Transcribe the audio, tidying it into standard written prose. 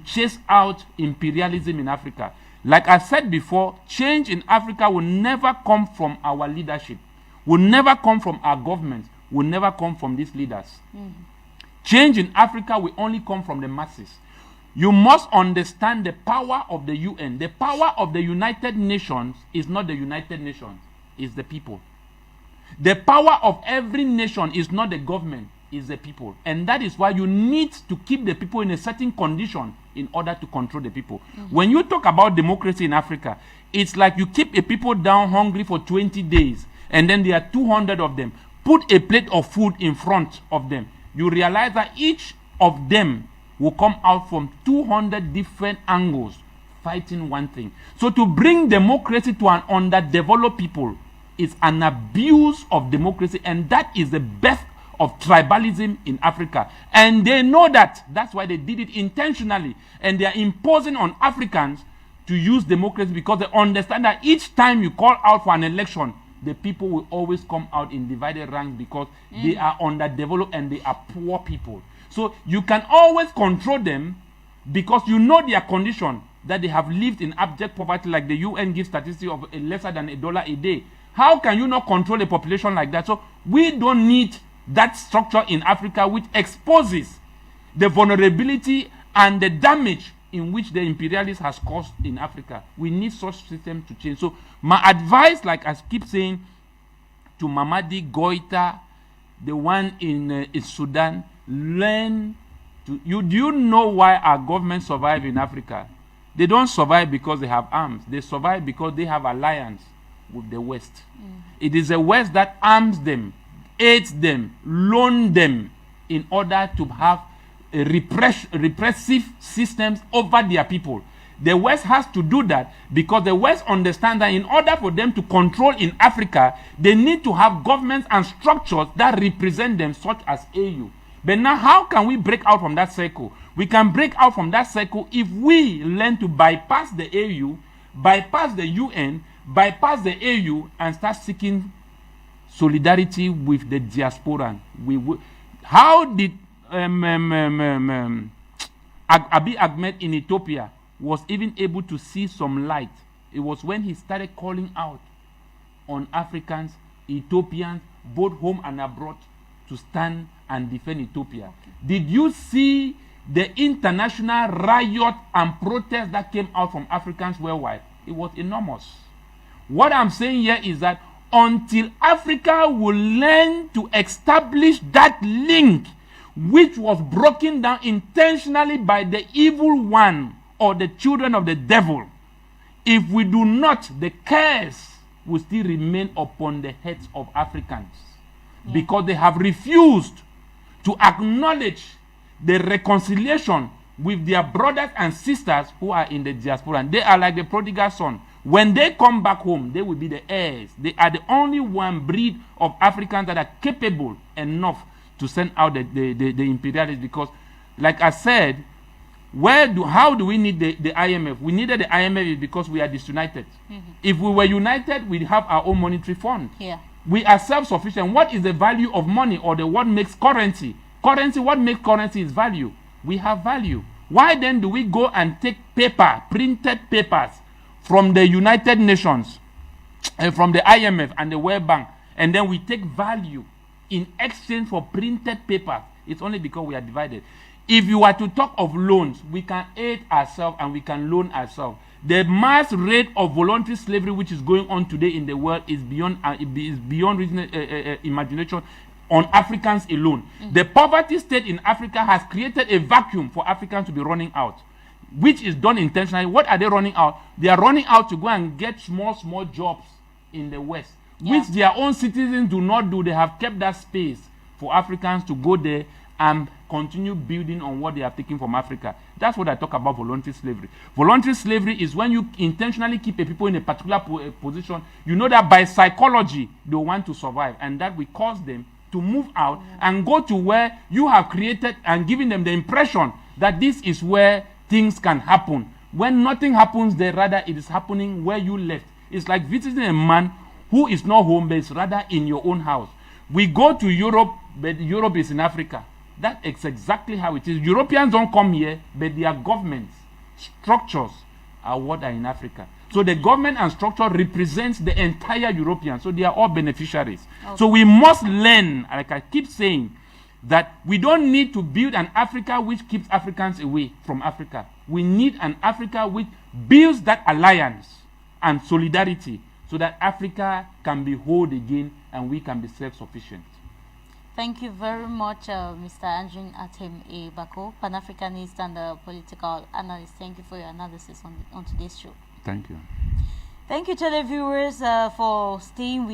chase out imperialism in Africa. Like I said before, change in Africa will never come from our leadership, will never come from our government, will never come from these leaders. Change in Africa will only come from the masses. You must understand the power of the UN. The power of the United Nations is not the United Nations, it's the people. The power of every nation is not the government, it's the people. And that is why you need to keep the people in a certain condition in order to control the people. When you talk about democracy in Africa, it's like you keep a people down hungry for 20 days, and then there are 200 of them. Put a plate of food in front of them. You realize that each of them will come out from 200 different angles fighting one thing. So to bring democracy to an underdeveloped people is an abuse of democracy, and that is the birth of tribalism in Africa. And they know that. That's why they did it intentionally. And they are imposing on Africans to use democracy, because they understand that each time you call out for an election, the people will always come out in divided ranks, because they are underdeveloped and they are poor people. So you can always control them because you know their condition, that they have lived in abject poverty, like the UN gives statistics of lesser than $1 a day. How can you not control a population like that? So we don't need that structure in Africa, which exposes the vulnerability and the damage in which the imperialist has caused in Africa. We need such system to change. So my advice, like I keep saying, to Mamadi Goita, the one in Sudan, learn to, do you know why our government survive in Africa? They don't survive because they have arms. They survive because they have alliance with the West. It is the West that arms them, aids them, loan them in order to have a repressive systems over their people. The West has to do that because the West understands that in order for them to control in Africa, they need to have governments and structures that represent them, such as AU. But now, how can we break out from that circle? We can break out from that circle if we learn to bypass the AU, bypass the UN, bypass the AU, and start seeking solidarity with the diaspora. How did Abiy Ahmed in Ethiopia was even able to see some light? It was when he started calling out on Africans, Ethiopians, both home and abroad, to stand and defend Ethiopia. Did you see the international riot and protest that came out from Africans worldwide? It was enormous. What I'm saying here is that until Africa will learn to establish that link, which was broken down intentionally by the evil one or the children of the devil, if we do not, the curse will still remain upon the heads of Africans, because they have refused to acknowledge the reconciliation with their brothers and sisters who are in the diaspora. And they are like the prodigal son. When they come back home, they will be the heirs. They are the only one breed of Africans that are capable enough to send out the imperialists. Because, like I said, how do we need the IMF? We needed the IMF because we are disunited. If we were united, we'd have our own monetary fund. We are self-sufficient. What is the value of money, or what makes currency? What makes currency is value. We have value. Why then do we go and take paper, printed papers, from the United Nations, and from the IMF and the World Bank, and then we take value in exchange for printed paper? It's only because we are divided. If you are to talk of loans, we can aid ourselves and we can loan ourselves. The mass rate of voluntary slavery which is going on today in the world is beyond imagination on Africans alone. The poverty state in Africa has created a vacuum for Africans to be running out, which is done intentionally. What are they running out? They are running out to go and get small jobs in the West, which their own citizens do not do. They have kept that space for Africans to go there and continue building on what they have taken from Africa. That's what I talk about voluntary slavery. Voluntary slavery is when you intentionally keep a people in a particular position. You know that by psychology they want to survive, and that will cause them to move out and go to where you have created and giving them the impression that this is where things can happen. When nothing happens there, rather it is happening where you left. It's like visiting a man who is not home based, rather in your own house. We go to Europe, but Europe is in Africa. That is exactly how it is. Europeans don't come here, but their governments, structures are what are in Africa. So the government and structure represents the entire European. So they are all beneficiaries. Okay. So we must learn, like I keep saying, that we don't need to build an Africa which keeps Africans away from Africa. We need an Africa which builds that alliance and solidarity so that Africa can be whole again and we can be self-sufficient. Thank you very much, Mr. Andrew Atem A. Bako, Pan-Africanist and political analyst. Thank you for your analysis on today's show. Thank you. Thank you, televiewers, for staying with